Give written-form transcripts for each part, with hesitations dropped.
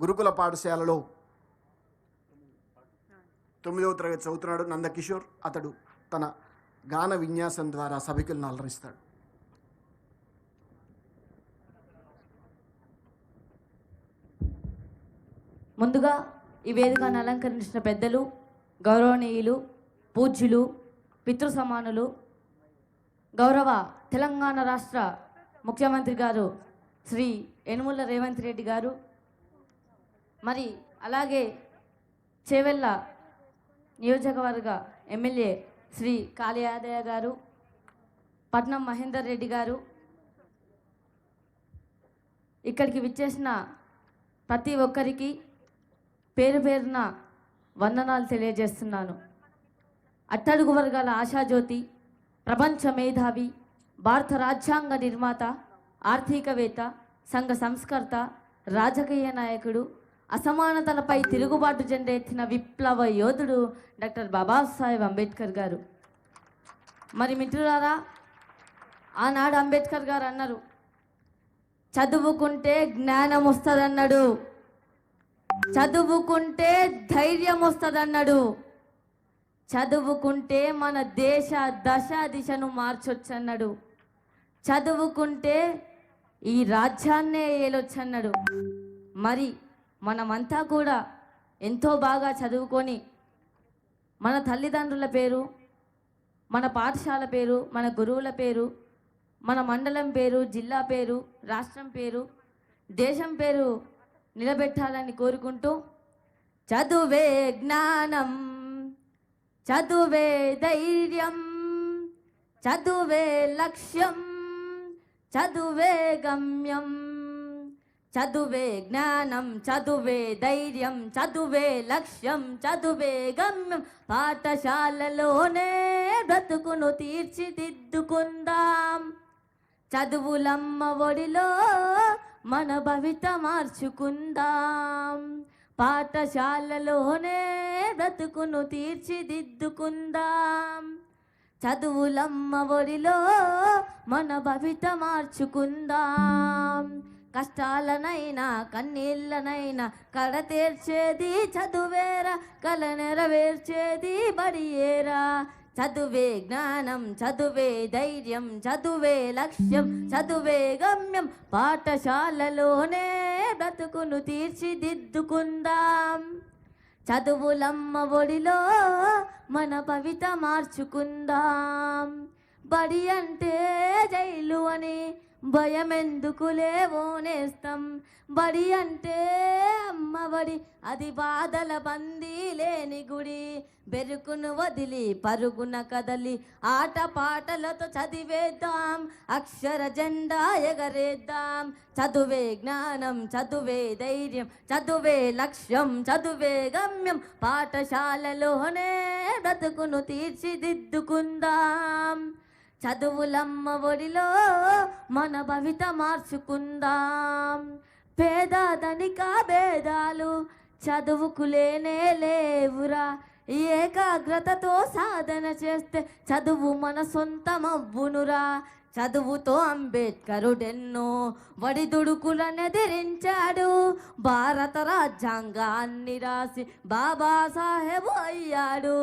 గురుకుల పాఠశాలలో 9వ తరగతి చదువుతున్నాడు నందకిషోర్. అతడు తన గాన విన్యాసం ద్వారా సభికులను అలరిస్తాడు. ముందుగా ఈ వేదికను అలంకరించిన పెద్దలు, గౌరవనీయులు, పూజ్యులు, పితృ సమానులు, గౌరవ తెలంగాణ రాష్ట్ర ముఖ్యమంత్రి గారు శ్రీ యనుమల రేవంత్ రెడ్డి గారు, మరి అలాగే చేవెళ్ళ నియోజకవర్గ ఎమ్మెల్యే శ్రీ కాళయాదయ్య గారు, పట్నం మహేందర్ రెడ్డి గారు, ఇక్కడికి విచ్చేసిన ప్రతి ఒక్కరికి పేరు పేరున వందనాలు తెలియజేస్తున్నాను. అట్టడుగు వర్గాల ఆశాజ్యోతి, ప్రపంచ మేధావి, భారత రాజ్యాంగ నిర్మాత, ఆర్థికవేత్త, సంఘ సంస్కర్త, రాజకీయ నాయకుడు, అసమానతలపై తిరుగుబాటు జెండా ఎత్తిన విప్లవ యోధుడు డాక్టర్ బాబాసాహెబ్ అంబేద్కర్ గారు. మరి మిత్రులారా, ఆనాడు అంబేద్కర్ గారు అన్నారు, చదువుకుంటే జ్ఞానం వస్తుందన్నాడు, చదువుకుంటే ధైర్యం వస్తుందన్నాడు, చదువుకుంటే మన దేశ దశ దిశను మార్చొచ్చు అన్నాడు, చదువుకుంటే ఈ రాజ్యాన్నే ఏలొచ్చన్నాడు. మరి మనమంతా కూడా ఎంతో బాగా చదువుకొని మన తల్లిదండ్రుల పేరు, మన పాఠశాల పేరు, మన గురువుల పేరు, మన మండలం పేరు, జిల్లా పేరు, రాష్ట్రం పేరు, దేశం పేరు నిలబెట్టాలని కోరుకుంటూ, చదువే జ్ఞానం, చదువే ధైర్యం, చదువే లక్ష్యం, చదువే గమ్యం, చదువే జ్ఞానం, చదువే ధైర్యం, చదువే లక్ష్యం, చదువే గమ్యం. పాఠశాలలోనే బ్రతుకును తీర్చిదిద్దుకుందాం, చదువులమ్మ ఒడిలో మన భవిత మార్చుకుందాం, పాఠశాలలోనే బ్రతుకును తీర్చిదిద్దుకుందాం, చదువులమ్మ ఒడిలో మన భవిత మార్చుకుందాం. కష్టాలనైనా కన్నీళ్ళనైనా కడతీర్చేది చదువేరా, కల నెరవేర్చేది బడియేరా. చదువే జ్ఞానం, చదువే ధైర్యం, చదువే లక్ష్యం, చదువే గమ్యం. పాఠశాలలోనే బ్రతుకును తీర్చిదిద్దుకుందాం, చదువులమ్మ ఒడిలో మన భవిత మార్చుకుందాం. బడి అంటే జైలు అని భయమెందుకులే ఓనేస్తాం, బడి అంటే అమ్మబడి అది బాధల బందీ లేని గుడి. బెరుకును వదిలి పరుగున కదలి ఆట పాటలతో చదివేద్దాం, అక్షర జెండా ఎగరేద్దాం. చదువే జ్ఞానం, చదువే ధైర్యం, చదువే లక్ష్యం, చదువే గమ్యం. పాఠశాలలోనే బ్రతుకును తీర్చిదిద్దుకుందాం, చదువులమ్మ ఒడిలో మన భవిత మార్చుకుందాం. పేద ధనిక భేదాలు చదువుకు లేనే లేవురా, ఏకాగ్రతతో సాధన చేస్తే చదువు మన సొంతమవ్వునురా. చదువుతో అంబేద్కరుడెన్నో వడిదుడుకులనెదిరించాడు, భారత రాజ్యాంగాన్ని రాసి బాబాసాహెబు అయ్యాడు.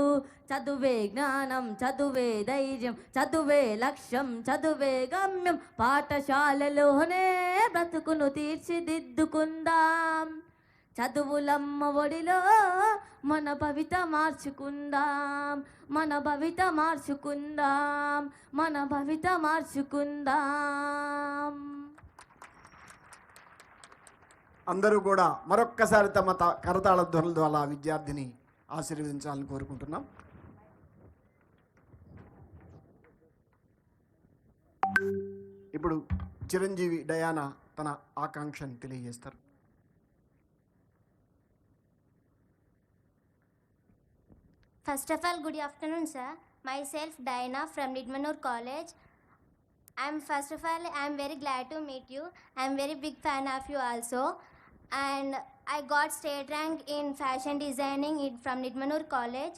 చదువే జ్ఞానం, చదువే ధైర్యం, చదువే లక్ష్యం, చదువే గమ్యం. పాఠశాలలోనే బ్రతుకును తీర్చిదిద్దుకుందాం, చదువులమ్మ ఒడిలో మన భవిత మార్చుకుందాం, మన భవిత మార్చుకుందాం, మన భవిత మార్చుకుందాం. అందరూ కూడా మరొక్కసారి తమ కరతాళ ధ్వనుల ద్వారా విద్యార్థిని ఆశీర్వదించాలని కోరుకుంటున్నాం. ఇప్పుడు చిరంజీవి డయానా తన ఆకాంక్షను తెలియజేస్తారు. First of all, good afternoon, sir. Myself, Diana from Nidmanur College. First of all, I'm very glad to meet you. I'm very big fan of you also. And I got state rank in fashion designing from Nidmanur College.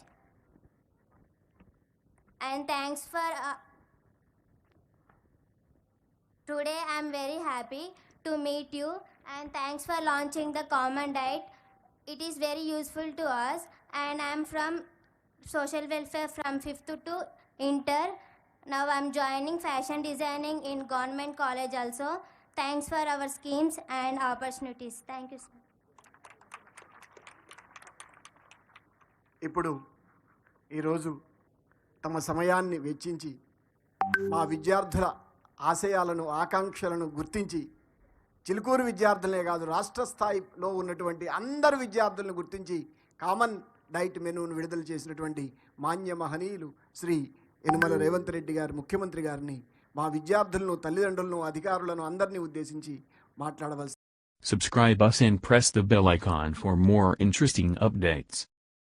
And thanks for... today, I'm very happy to meet you, and thanks for launching the common diet. It is very useful to us, and I am from social welfare from 5th to inter. Now I am joining fashion designing in government college also. Thanks for our schemes and opportunities. Thank you, sir. ఇప్పుడు ఈరోజు తమ సమయాన్ని వెచ్చించి మా విద్యార్థుల ఆశయాలను ఆకాంక్షలను గుర్తించి చిలుకూరు విద్యార్థులనే కాదు రాష్ట్ర స్థాయిలో ఉన్నటువంటి అందరు విద్యార్థులను గుర్తించి కామన్ డైట్ మెనూను విడుదల చేసినటువంటి మాన్య మహనీయులు శ్రీ యనమల రేవంత్ రెడ్డి గారు ముఖ్యమంత్రి గారిని మా విద్యార్థులను తల్లిదండ్రులను అధికారులను అందరినీ ఉద్దేశించి మాట్లాడవలసి. Subscribe us and press the bell icon for more interesting updates.